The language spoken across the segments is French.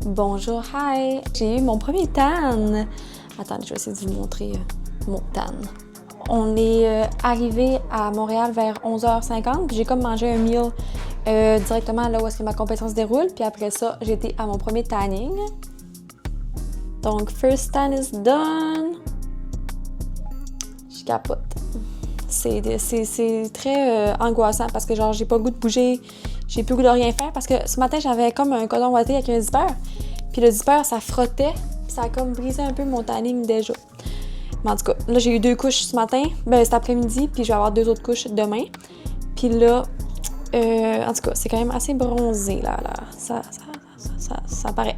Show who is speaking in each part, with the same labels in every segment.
Speaker 1: Bonjour, hi! J'ai eu mon premier tan. Attendez, je vais essayer de vous montrer mon tan. On est arrivé à Montréal vers 11h50, puis j'ai comme mangé un meal directement là où est-ce que ma compétence se déroule, puis après ça, j'ai été à mon premier tanning. Donc, first tan is done. Je capote. C'est très angoissant parce que genre j'ai pas le goût de bouger, j'ai plus le goût de rien faire parce que ce matin j'avais comme un coton ouaté avec un zipper, puis le zipper ça frottait, puis ça a comme brisé un peu mon tanning déjà. Mais en tout cas, là j'ai eu 2 couches ce matin, cet après-midi, puis je vais avoir 2 autres couches demain. Puis là, en tout cas, c'est quand même assez bronzé là, ça paraît.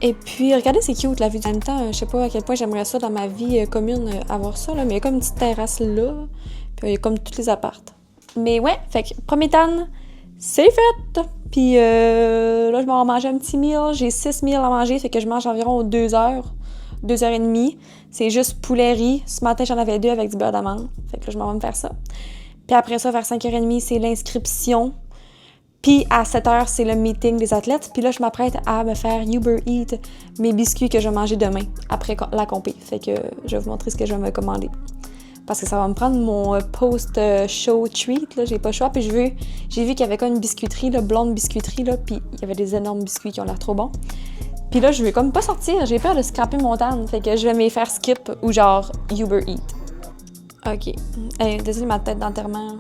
Speaker 1: Et puis, regardez, c'est cute la vue. En même temps, je sais pas à quel point j'aimerais ça dans ma vie commune, avoir ça, là, mais il y a comme une petite terrasse là, puis il y a comme tous les appartes. Mais ouais, fait que premier tan, c'est fait! Puis là, je m'en manger un petit meal. J'ai 6 meals à manger, fait que je mange environ 2 heures, 2 heures et demie. C'est juste poulet riz. Ce matin, j'en avais 2 avec du beurre d'amande. Fait que là, je m'en vais me faire ça. Puis après ça, vers 5h30, c'est l'inscription. Puis à 7h, c'est le meeting des athlètes. Puis là, je m'apprête à me faire Uber Eats mes biscuits que je vais manger demain, après la compé. Fait que je vais vous montrer ce que je vais me commander. Parce que ça va me prendre mon post-show treat, là. J'ai pas le choix. Puis j'ai vu qu'il y avait comme une biscuiterie, là, blonde biscuiterie, là. Puis il y avait des énormes biscuits qui ont l'air trop bons. Puis là, je vais comme pas sortir. J'ai peur de scraper mon tan. Fait que je vais me faire skip ou genre Uber Eats. OK. Désolé, ma tête d'enterrement.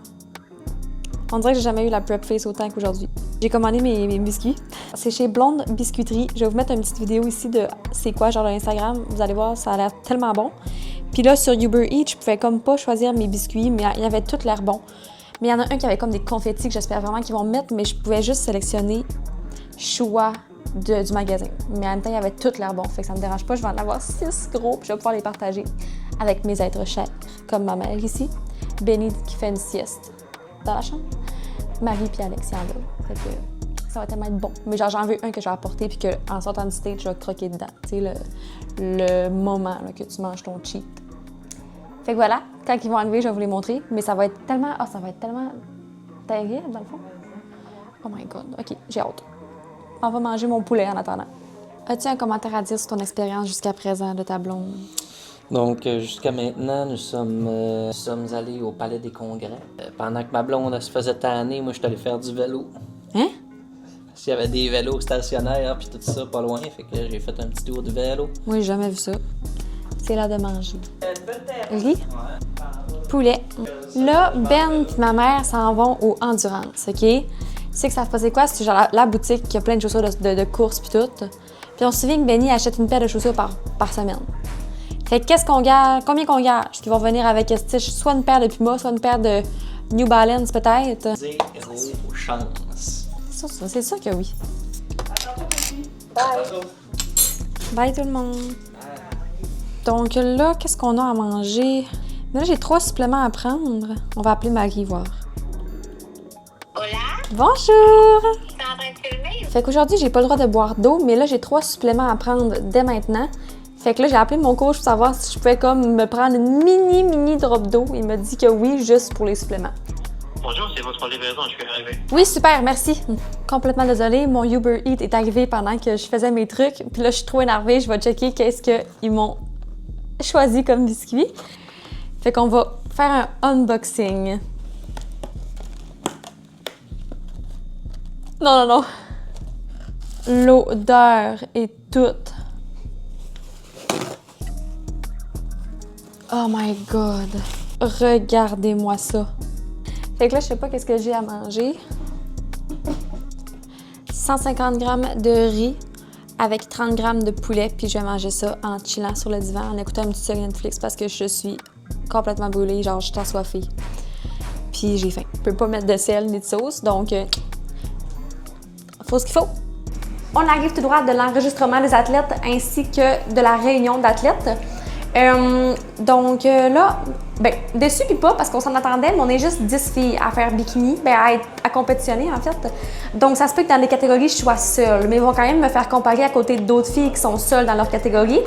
Speaker 1: On dirait que j'ai jamais eu la prep face autant qu'aujourd'hui. J'ai commandé mes biscuits. C'est chez Blonde Biscuiterie. Je vais vous mettre une petite vidéo ici de c'est quoi, genre l'Instagram. Vous allez voir, ça a l'air tellement bon. Puis là, sur Uber Eats, je pouvais comme pas choisir mes biscuits, mais il y avait tout l'air bon. Mais il y en a un qui avait comme des confettis que j'espère vraiment qu'ils vont mettre, mais je pouvais juste sélectionner choix du magasin. Mais en même temps, il y avait tout l'air bon, fait que ça me dérange pas. Je vais en avoir 6 gros, puis je vais pouvoir les partager avec mes êtres chers, comme ma mère ici, Benny qui fait une sieste dans la chambre. Marie puis Alex, ils en veulent. Fait que ça va tellement être bon. Mais genre, j'en veux un que je vais apporter puis qu'en sortant du stage, je vais croquer dedans. Tu sais, le moment là, que tu manges ton cheat. Fait que voilà, quand ils vont arriver, je vais vous les montrer. Mais ça va être tellement... ça va être tellement terrible, dans le fond. Oh my God. OK, j'ai hâte. On va manger mon poulet en attendant. As-tu un commentaire à dire sur ton expérience jusqu'à présent de ta blonde?
Speaker 2: Donc, jusqu'à maintenant, nous sommes allés au Palais des Congrès. Pendant que ma blonde elle se faisait tanner, moi, je suis allé faire du vélo.
Speaker 1: Hein?
Speaker 2: Parce qu'il y avait des vélos stationnaires, puis tout ça, pas loin. Fait que j'ai fait un petit tour de vélo.
Speaker 1: Moi, j'ai jamais vu ça. C'est l'heure de manger. Riz? Poulet. Là, Ben et ma mère s'en vont au Endurance, OK? Tu sais que ça se passait quoi? C'est genre la boutique qui a plein de chaussures de course puis tout. Puis on se souvient que Benny achète une paire de chaussures par semaine. Fait que qu'est-ce qu'on gage? Combien qu'on gage? Qu'ils vont venir avec soit une paire de Puma, soit une paire de New Balance peut-être?
Speaker 2: 0 chance.
Speaker 1: C'est sûr que oui. Bye! Bye tout le monde! Donc là, qu'est-ce qu'on a à manger? Mais là, j'ai 3 suppléments à prendre. On va appeler Marie voir.
Speaker 3: Hola!
Speaker 1: Bonjour!
Speaker 3: T'es en train de filmer?
Speaker 1: Fait qu'aujourd'hui, j'ai pas le droit de boire d'eau, mais là, j'ai 3 suppléments à prendre dès maintenant. Fait que là, j'ai appelé mon coach pour savoir si je pouvais comme me prendre une mini drop d'eau. Il m'a dit que oui, juste pour les suppléments.
Speaker 3: Bonjour, c'est votre livraison, je peux arriver.
Speaker 1: Oui, super, merci. Complètement désolée, mon Uber Eats est arrivé pendant que je faisais mes trucs. Puis là, je suis trop énervée, je vais checker qu'est-ce qu'ils m'ont choisi comme biscuit. Fait qu'on va faire un unboxing. Non. L'odeur est toute... Oh my God! Regardez-moi ça! Fait que là, je sais pas qu'est-ce que j'ai à manger. 150 grammes de riz avec 30 grammes de poulet, puis je vais manger ça en chillant sur le divan, en écoutant une petite série Netflix parce que je suis complètement brûlée, genre je suis assoiffée. Puis j'ai faim. Je peux pas mettre de sel ni de sauce, donc faut ce qu'il faut. On arrive tout droit de l'enregistrement des athlètes ainsi que de la réunion d'athlètes. Donc là, Ben, déçue puis pas, parce qu'on s'en attendait, mais on est juste 10 filles à faire bikini, ben à compétitionner, en fait. Donc, ça se peut que dans les catégories, je sois seule, mais ils vont quand même me faire comparer à côté d'autres filles qui sont seules dans leur catégorie.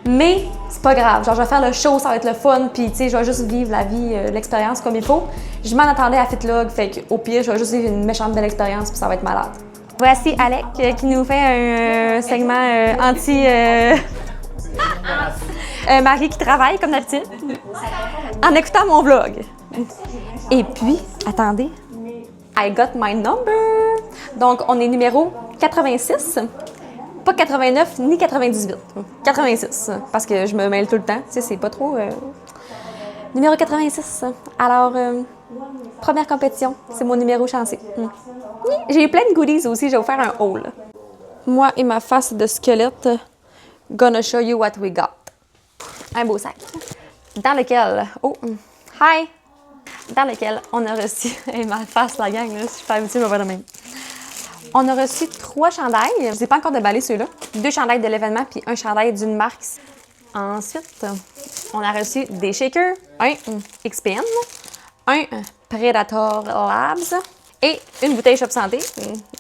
Speaker 1: Mais c'est pas grave, genre je vais faire le show, ça va être le fun, puis tu sais, je vais juste vivre la vie, l'expérience comme il faut. Je m'en attendais à Fitlog, fait qu'au pire, je vais juste vivre une méchante belle expérience, puis ça va être malade. Voici Alec qui nous fait un segment anti... Marie qui travaille comme d'habitude en écoutant mon vlog. Et puis, attendez, I got my number. Donc, on est numéro 86. Pas 89 ni 98. 86, parce que je me mêle tout le temps. Tu sais, c'est pas trop... Numéro 86. Alors, première compétition, c'est mon numéro chancé. J'ai eu plein de goodies aussi, j'ai offert un haul. Moi et ma face de squelette, gonna show you what we got. Un beau sac. Dans lequel... Oh, hi! Dans lequel on a reçu... Et ma face, la gang, là, je suis pas habituée de me voir de même. On a reçu 3 chandails. Je n'ai pas encore déballé ceux-là. 2 chandails de l'événement puis un chandail d'une marque. Ensuite, on a reçu des shakers, un XPN, un Predator Labs et une bouteille Shop Santé.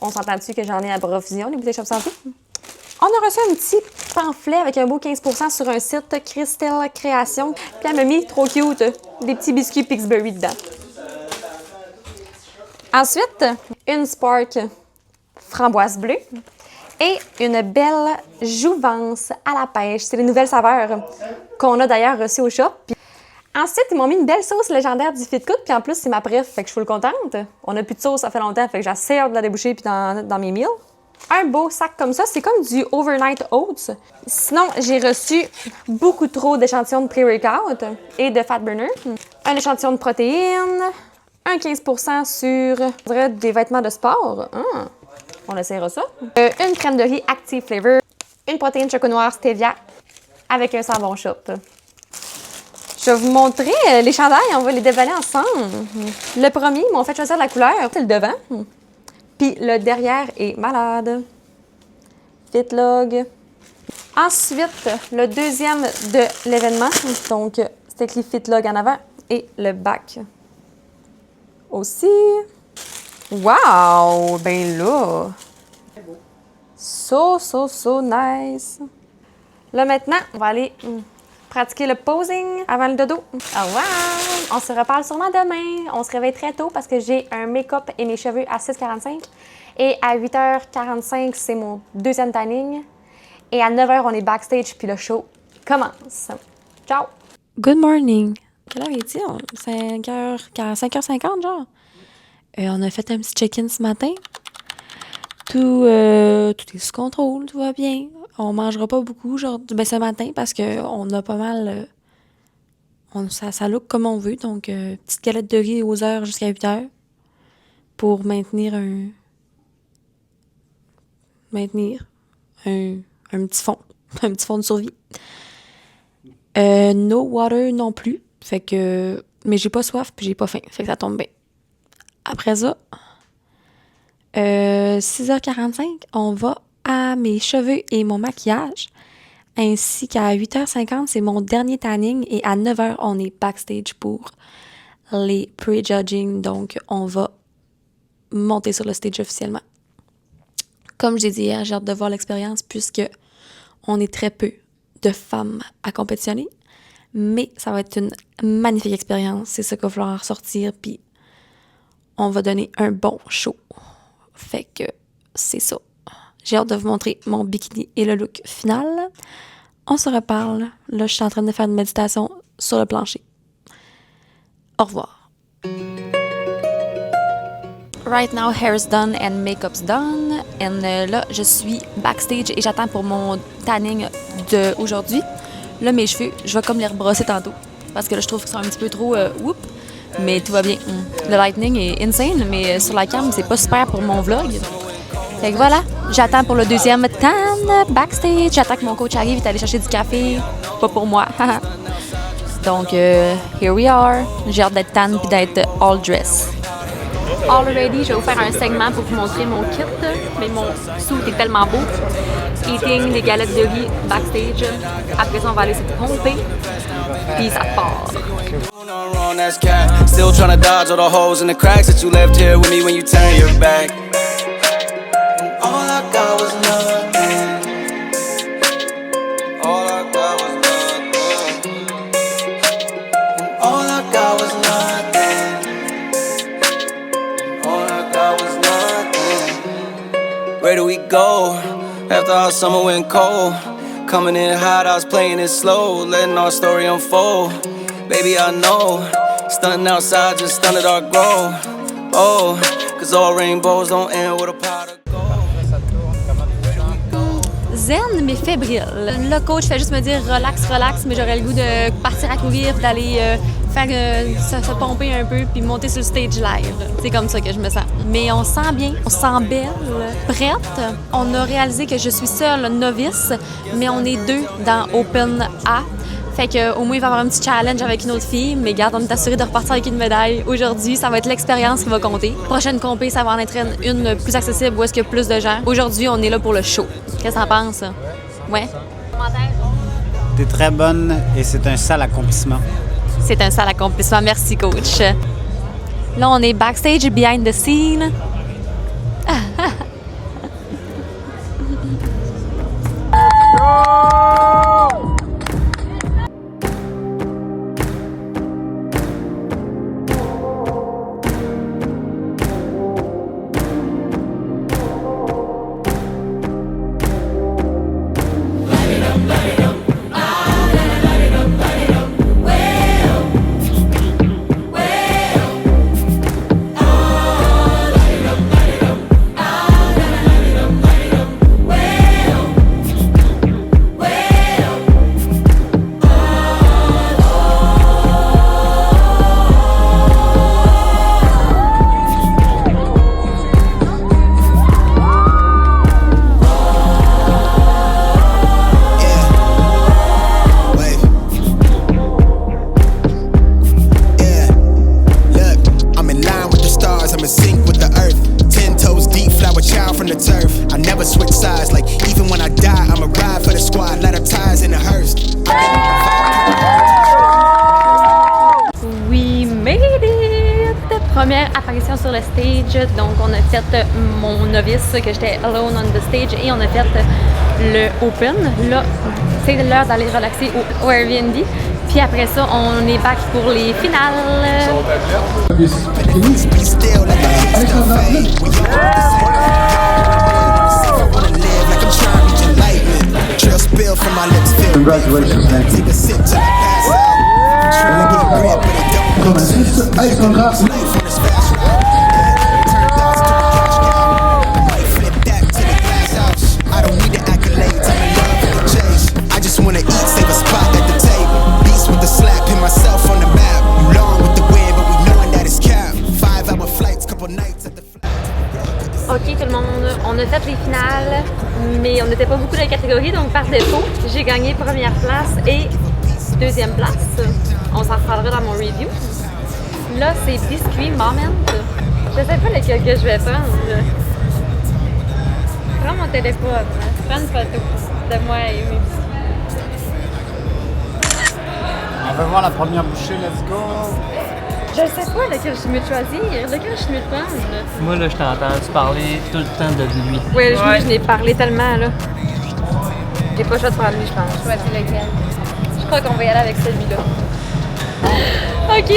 Speaker 1: On s'entend-tu que j'en ai à profusion, les bouteilles Shop Santé? On a reçu un petit pamphlet avec un beau 15% sur un site Christelle Création. Puis elle m'a mis, trop cute, des petits biscuits Pixbury dedans. Ensuite, une Spark framboise bleue et une belle jouvence à la pêche. C'est les nouvelles saveurs qu'on a d'ailleurs reçues au shop. Puis ensuite, ils m'ont mis une belle sauce légendaire du Fitcook, puis en plus, c'est ma préf, fait que je suis full contente. On n'a plus de sauce, ça fait longtemps, fait que j'essaie de la déboucher puis dans mes meals. Un beau sac comme ça, c'est comme du overnight oats. Sinon, j'ai reçu beaucoup trop d'échantillons de pré-workout et de fat burner. Un échantillon de protéines, un 15% sur des vêtements de sport. On essaiera ça. Une crème de riz Active Flavor, une protéine choco noir stevia avec un savon shop. Je vais vous montrer les chandails, on va les déballer ensemble. Le premier, ils m'ont fait choisir la couleur, c'est le devant. Puis le derrière est malade. Fitlog. Ensuite, le deuxième de l'événement, donc c'est écrit Fitlog en avant et le back aussi. Wow! Ben là! So nice! Là maintenant, on va aller pratiquer le posing avant le dodo. Ah wow! On se reparle sûrement demain. On se réveille très tôt parce que j'ai un make-up et mes cheveux à 6h45. Et à 8h45, c'est mon deuxième tanning. Et à 9h, on est backstage puis le show commence. Ciao! Good morning! Quelle heure est-il? 5h50 genre? On a fait un petit check-in ce matin. Tout est sous contrôle, tout va bien. On mangera pas beaucoup ce matin parce qu'on a pas mal... ça look comme on veut. Donc, petite galette de riz aux heures jusqu'à 8h pour maintenir un petit fond. Un petit fond de survie. No water non plus. Fait que... Mais j'ai pas soif puis j'ai pas faim. Fait que ça tombe bien. Après ça, 6h45, on va à mes cheveux et mon maquillage. Ainsi qu'à 8h50, c'est mon dernier tanning. Et à 9h, on est backstage pour les pre-judging. Donc, on va monter sur le stage officiellement. Comme je l'ai dit hier, j'ai hâte de voir l'expérience puisque on est très peu de femmes à compétitionner. Mais ça va être une magnifique expérience. C'est ça qu'il va falloir ressortir. Puis, on va donner un bon show. Fait que c'est ça. J'ai hâte de vous montrer mon bikini et le look final. On se reparle. Là, je suis en train de faire une méditation sur le plancher. Au revoir. Right now, hair's done and makeup's done. And là, je suis backstage et j'attends pour mon tanning d'aujourd'hui. Là, mes cheveux, je vais comme les rebrosser tantôt. Parce que là, je trouve qu'ils sont un petit peu trop whoop. Mais tout va bien. Le lightning est insane, mais sur la cam, c'est pas super pour mon vlog. Fait que voilà, j'attends pour le deuxième tan backstage. J'attends que mon coach arrive, il est allé chercher du café. Pas pour moi. Donc, here we are. J'ai hâte d'être tan puis d'être all dress.
Speaker 4: already, je vais vous faire un segment pour vous montrer mon kit, mais mon suit est tellement beau. Eating des galettes de riz backstage. Après ça, on va aller se pomper, puis ça part.
Speaker 5: Still trying to dodge all the holes in the cracks that you left here with me when you turn your back. All I got was nothing. All I got was nothing. All I got was nothing. All I got was nothing. Where do we go after our summer went cold? Coming in hot, I was playing it slow, letting our story unfold. Baby, I know, stunting outside just stunted our growth. Oh, cause all rainbows don't end with a pot of gold.
Speaker 4: Zen, mais fébrile. Le coach fait juste me dire relax, relax, mais j'aurais le goût de partir à courir, d'aller faire se pomper un peu, puis monter sur le stage live. C'est comme ça que je me sens. Mais on se sent bien, on se sent belle, prête. On a réalisé que je suis seule novice, mais on est 2 dans Open A. Fait qu'au moins, il va y avoir un petit challenge avec une autre fille. Mais garde, on est assuré de repartir avec une médaille. Aujourd'hui, ça va être l'expérience qui va compter. Prochaine compé, ça va en être une plus accessible où est-ce qu'il y a plus de gens. Aujourd'hui, on est là pour le show. Qu'est-ce que t'en penses? Ouais?
Speaker 6: T'es très bonne et c'est un sale accomplissement.
Speaker 4: C'est un sale accomplissement. Merci, coach. Là, on est backstage, behind the scene. Première apparition sur le stage, donc on a fait mon novice, que j'étais alone on the stage, et on a fait le open. Là, c'est l'heure d'aller relaxer au Airbnb. Puis après ça, on est back pour les finales.
Speaker 7: Congratulations, Alexandra.
Speaker 4: Ok tout le monde, on a fait les finales, mais on n'était pas beaucoup dans la catégorie, donc par défaut, j'ai gagné première place et deuxième place. On s'en reparlera dans mon review. Là, c'est biscuit moment. Je sais pas lequel que je vais prendre. Prends mon téléphone, prends une photo de moi et mes biscuits.
Speaker 6: On va voir la première bouchée, let's go!
Speaker 4: Je sais pas lequel je suis mieux de choisir, lequel je suis mieux de prendre.
Speaker 2: Moi, là, je t'ai entendu parler tout le temps de lui.
Speaker 4: Oui, je n'ai parlé tellement, là. J'ai pas le choix de prendre lui, je pense. Choisis lequel? Je crois qu'on va y aller avec celui-là. Ok.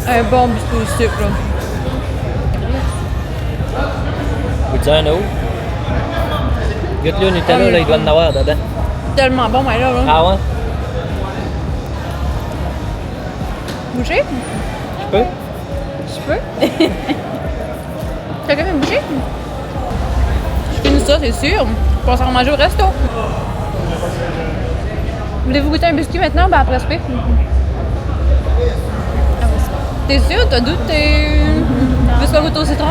Speaker 4: Un bon biscuit au sucre, là.
Speaker 2: Veux-tu un autre? Goûte-le au Nutella, là, il doit en avoir dedans.
Speaker 4: Tellement bon, mais là.
Speaker 2: Ah ouais?
Speaker 4: Boucher?
Speaker 2: Je peux?
Speaker 4: Je peux? T'as quand même bouché? Je finis ça, c'est sûr. Je pense en manger au resto. Voulez-vous goûter un biscuit maintenant? Ben après souper. T'es sûr? T'as douté? Tu veux peux goûter au citron?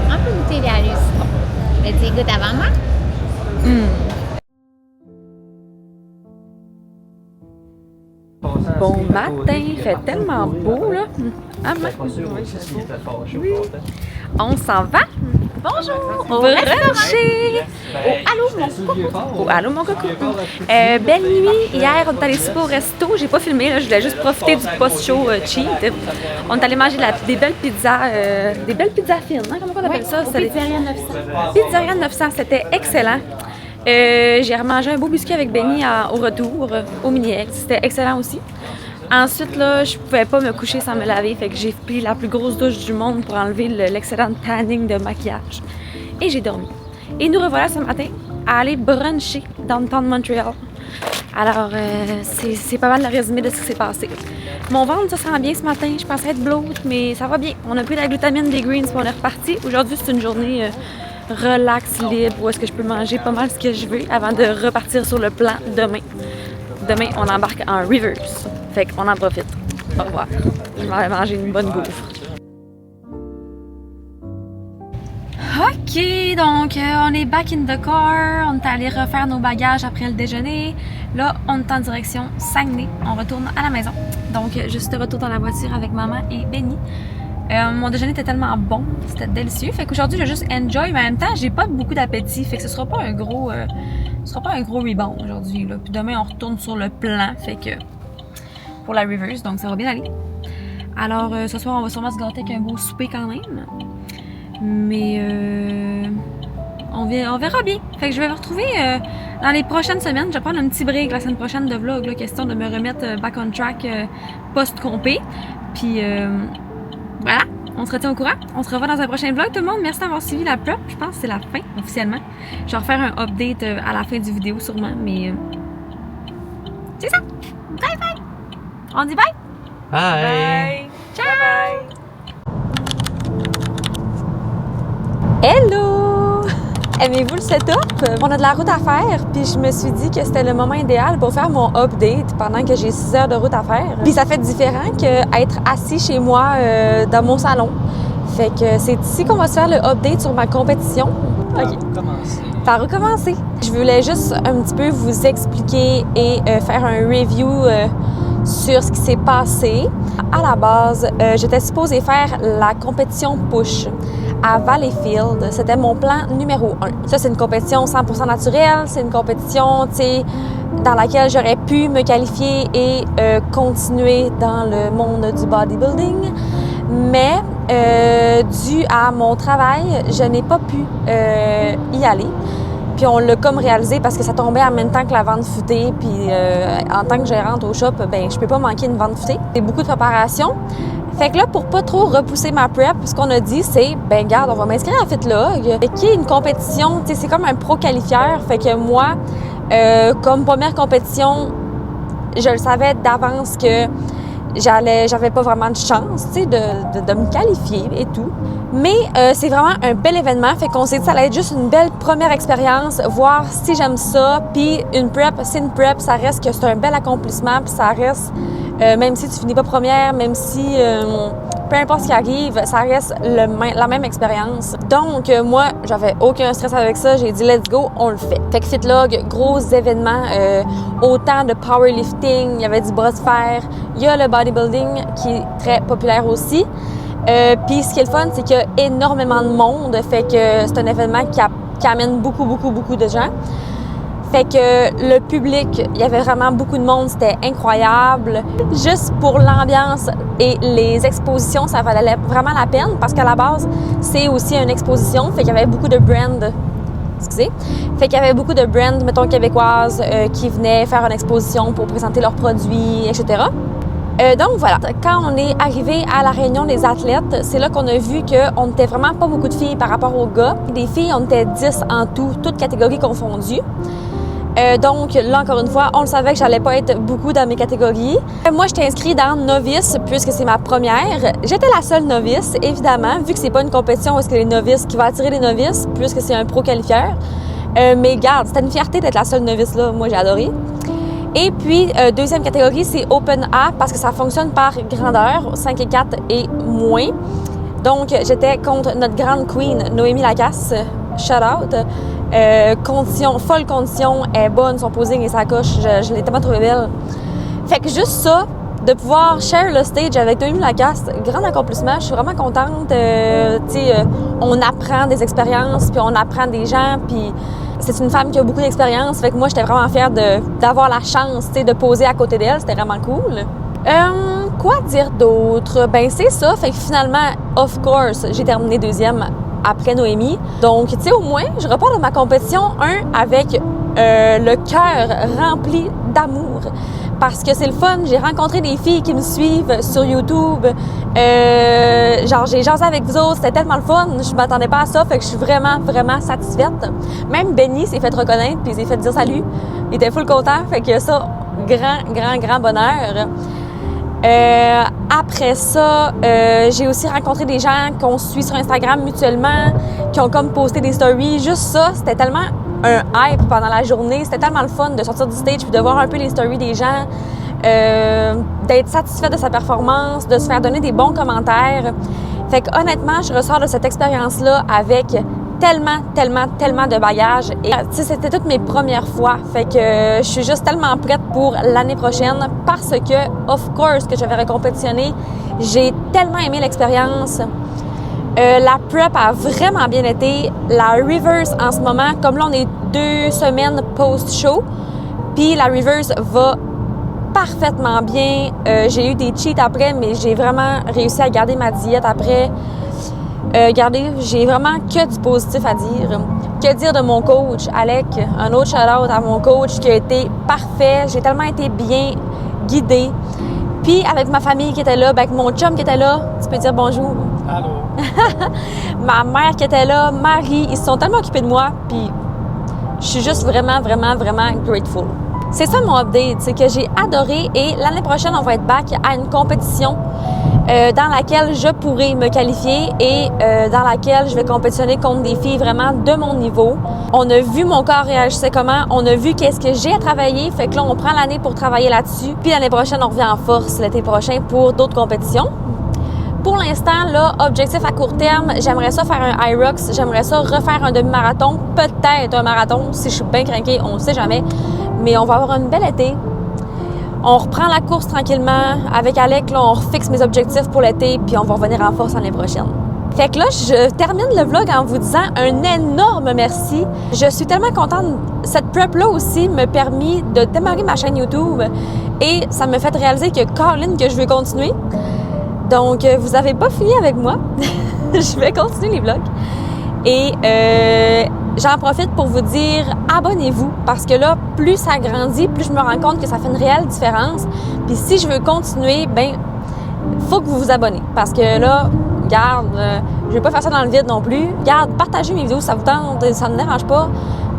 Speaker 8: On peut goûter la le citron. Je vais dire goûte avant moi.
Speaker 4: Bon matin, il fait tellement beau, là. Ah, oui. On s'en va? Bonjour! Au bruncher! Allô, mon coco! Belle nuit! Hier, on est allé souper au resto. J'ai pas filmé, là, je voulais juste profiter du post-show cheat. On est allé manger des belles pizzas fines. Hein? Comment on appelle ça?
Speaker 8: Pizzeria 900.
Speaker 4: Pizzeria 900, c'était excellent. J'ai remangé un beau biscuit avec Benny au retour, au mini-egg. C'était excellent aussi. Ensuite, là, je pouvais pas me coucher sans me laver, fait que j'ai pris la plus grosse douche du monde pour enlever l'excellent tanning de maquillage. Et j'ai dormi. Et nous revoilà ce matin à aller bruncher downtown Montréal. Alors, c'est pas mal le résumé de ce qui s'est passé. Mon ventre, ça sent bien ce matin. Je pensais être bloat, mais ça va bien. On a pris la glutamine des greens puis on est reparti. Aujourd'hui, c'est une journée relax, libre, où est-ce que je peux manger pas mal ce que je veux avant de repartir sur le plan demain. Demain, on embarque en reverse. Fait qu'on en profite. Au revoir. Je vais aller manger une bonne bouffe. OK, donc on est back in the car. On est allé refaire nos bagages après le déjeuner. Là, on est en direction Saguenay. On retourne à la maison. Donc, juste retour dans la voiture avec maman et Benny. Mon déjeuner était tellement bon, c'était délicieux. Fait qu'aujourd'hui, je vais juste enjoy, mais en même temps, j'ai pas beaucoup d'appétit. Fait que ce sera pas un gros rebound aujourd'hui. Puis demain, on retourne sur le plan. Fait que pour la reverse, donc ça va bien aller. Alors, ce soir, on va sûrement se gâter avec un beau souper quand même. Mais on verra bien. Fait que je vais vous retrouver dans les prochaines semaines. Je vais prendre un petit break la semaine prochaine de vlog, là, question de me remettre back on track post-compé. Puis voilà, on se retient au courant. On se revoit dans un prochain vlog. Tout le monde, merci d'avoir suivi la prep. Je pense que c'est la fin, officiellement. Je vais refaire un update à la fin du vidéo, sûrement. Mais c'est ça. Bye bye. On dit bye.
Speaker 2: Bye!
Speaker 4: Bye! Ciao! Hello! Aimez-vous le setup? On a de la route à faire, puis je me suis dit que c'était le moment idéal pour faire mon update pendant que j'ai 6 heures de route à faire. Puis ça fait différent qu'être assis chez moi dans mon salon. Fait que c'est ici qu'on va se faire le update sur ma compétition. OK. Par recommencer. Je voulais juste un petit peu vous expliquer et faire un review sur ce qui s'est passé. À la base, j'étais supposée faire la compétition push à Valleyfield. C'était mon plan numéro 1. Ça, c'est une compétition 100% naturelle. C'est une compétition, tu sais, dans laquelle j'aurais pu me qualifier et continuer dans le monde du bodybuilding. Mais dû à mon travail, je n'ai pas pu y aller. Puis on l'a comme réalisé parce que ça tombait en même temps que la vente futée. Puis en tant que gérante au shop, ben je peux pas manquer une vente futée. C'est beaucoup de préparation. Fait que là, pour pas trop repousser ma prep, ce qu'on a dit, c'est, ben garde, on va m'inscrire à FitLog, qui est une compétition, tu sais, c'est comme un pro-qualifieur. Fait que moi, comme première compétition, je le savais d'avance que j'avais pas vraiment de chance, tu sais, de me qualifier et tout. Mais c'est vraiment un bel événement, fait qu'on s'est dit que ça allait être juste une belle première expérience, voir si j'aime ça. Puis une prep, c'est une prep, ça reste que c'est un bel accomplissement, puis ça reste, même si tu finis pas première, même si peu importe ce qui arrive, ça reste la même expérience. Donc moi, j'avais aucun stress avec ça, j'ai dit let's go, on le fait. Fait que FitLog, gros événement, autant de powerlifting, il y avait du bras de fer, il y a le bodybuilding qui est très populaire aussi. Puis ce qui est le fun, c'est qu'il y a énormément de monde, fait que c'est un événement qui amène beaucoup de gens. Fait que le public, il y avait vraiment beaucoup de monde, c'était incroyable. Juste pour l'ambiance et les expositions, ça valait vraiment la peine parce qu'à la base, c'est aussi une exposition, fait qu'il y avait beaucoup de brands. Excusez. Fait qu'il y avait beaucoup de brands, mettons, québécoises qui venaient faire une exposition pour présenter leurs produits, etc. Donc voilà, quand on est arrivé à la réunion des athlètes, c'est là qu'on a vu qu'on n'était vraiment pas beaucoup de filles par rapport aux gars. Des filles, on était 10 en tout, toutes catégories confondues. Donc là, encore une fois, on le savait que j'allais pas être beaucoup dans mes catégories. Moi, j'étais inscrite dans novice puisque c'est ma première. J'étais la seule novice, évidemment, vu que c'est pas une compétition où est-ce que les novices qui va attirer les novices, puisque c'est un pro qualifieur. Mais garde, c'était une fierté d'être la seule novice là. Moi, j'ai adoré. Et puis, deuxième catégorie, c'est Open A parce que ça fonctionne par grandeur, 5 et 4 et moins.
Speaker 1: Donc, j'étais contre notre grande queen, Noémie Lacasse. Shout out. Folle condition, elle est bonne, son posing et sa coche, je l'ai tellement trouvée belle. Fait que juste ça, de pouvoir share le stage avec Noémie Lacasse, grand accomplissement, je suis vraiment contente. On apprend des expériences, puis on apprend des gens, puis c'est une femme qui a beaucoup d'expérience, fait que moi, j'étais vraiment fière d'avoir la chance, de poser à côté d'elle, c'était vraiment cool. Quoi dire d'autre? Ben, c'est ça, fait que finalement, of course, j'ai terminé deuxième après Noémie. Donc, tu sais, au moins, je repars de ma compétition, avec le cœur rempli d'amour. Parce que c'est le fun, j'ai rencontré des filles qui me suivent sur YouTube. J'ai jasé avec vous autres, c'était tellement le fun. Je m'attendais pas à ça, fait que je suis vraiment, vraiment satisfaite. Même Benny s'est fait reconnaître, puis il s'est fait dire salut. Il était full content, fait que ça, grand bonheur. Après ça, j'ai aussi rencontré des gens qu'on suit sur Instagram mutuellement, qui ont comme posté des stories. Juste ça, c'était tellement un hype pendant la journée. C'était tellement le fun de sortir du stage puis de voir un peu les stories des gens, d'être satisfait de sa performance, de se faire donner des bons commentaires. Fait que honnêtement, je ressors de cette expérience-là avec tellement de bagages. Et c'était toutes mes premières fois. Fait que je suis juste tellement prête pour l'année prochaine parce que, of course, que je vais recompétitionner. J'ai tellement aimé l'expérience. La prep a vraiment bien été. La reverse en ce moment, comme là, on est 2 semaines post-show, puis la reverse va parfaitement bien. J'ai eu des cheats après, mais j'ai vraiment réussi à garder ma diète après. Regardez, j'ai vraiment que du positif à dire. Que dire de mon coach, Alec? Un autre shout-out à mon coach qui a été parfait. J'ai tellement été bien guidée. Puis avec ma famille qui était là, avec mon chum qui était là, tu peux dire bonjour.
Speaker 9: Allô.
Speaker 1: Ma mère qui était là, Marie, ils se sont tellement occupés de moi, puis je suis juste vraiment grateful. C'est ça mon update, c'est que j'ai adoré et l'année prochaine, on va être back à une compétition dans laquelle je pourrai me qualifier et dans laquelle je vais compétitionner contre des filles vraiment de mon niveau. On a vu mon corps réagissait comment, on a vu qu'est-ce que j'ai à travailler, fait que là, on prend l'année pour travailler là-dessus. Puis l'année prochaine, on revient en force l'été prochain pour d'autres compétitions. Pour l'instant, là, objectif à court terme, j'aimerais ça faire un IROX, j'aimerais ça refaire un demi-marathon, peut-être un marathon, si je suis bien craquée, on ne sait jamais. Mais on va avoir une belle été. On reprend la course tranquillement. Avec Alec, là, on refixe mes objectifs pour l'été, puis on va revenir en force l'année prochaine. Fait que là, je termine le vlog en vous disant un énorme merci. Je suis tellement contente. Cette prep-là aussi m'a permis de démarrer ma chaîne YouTube et ça m'a fait réaliser que Caroline, que je vais continuer. Donc, vous n'avez pas fini avec moi. Je vais continuer les vlogs. Et j'en profite pour vous dire, abonnez-vous. Parce que là, plus ça grandit, plus je me rends compte que ça fait une réelle différence. Puis si je veux continuer, ben faut que vous vous abonnez. Parce que là, regarde, je vais pas faire ça dans le vide non plus. Regarde, partagez mes vidéos, ça vous tente, ça ne me dérange pas.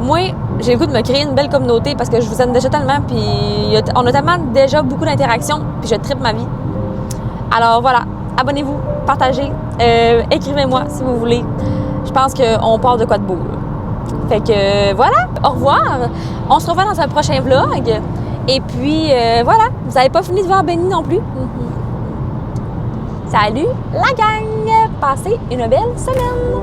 Speaker 1: Moi, j'ai le goût de me créer une belle communauté parce que je vous aime déjà tellement. Puis on a tellement déjà beaucoup d'interactions. Puis je tripe ma vie. Alors voilà, abonnez-vous, partagez, écrivez-moi si vous voulez. Je pense qu'on part de quoi de beau. Fait que voilà, au revoir. On se revoit dans un prochain vlog. Et puis voilà, vous n'avez pas fini de voir Benny non plus. Salut la gang! Passez une belle semaine!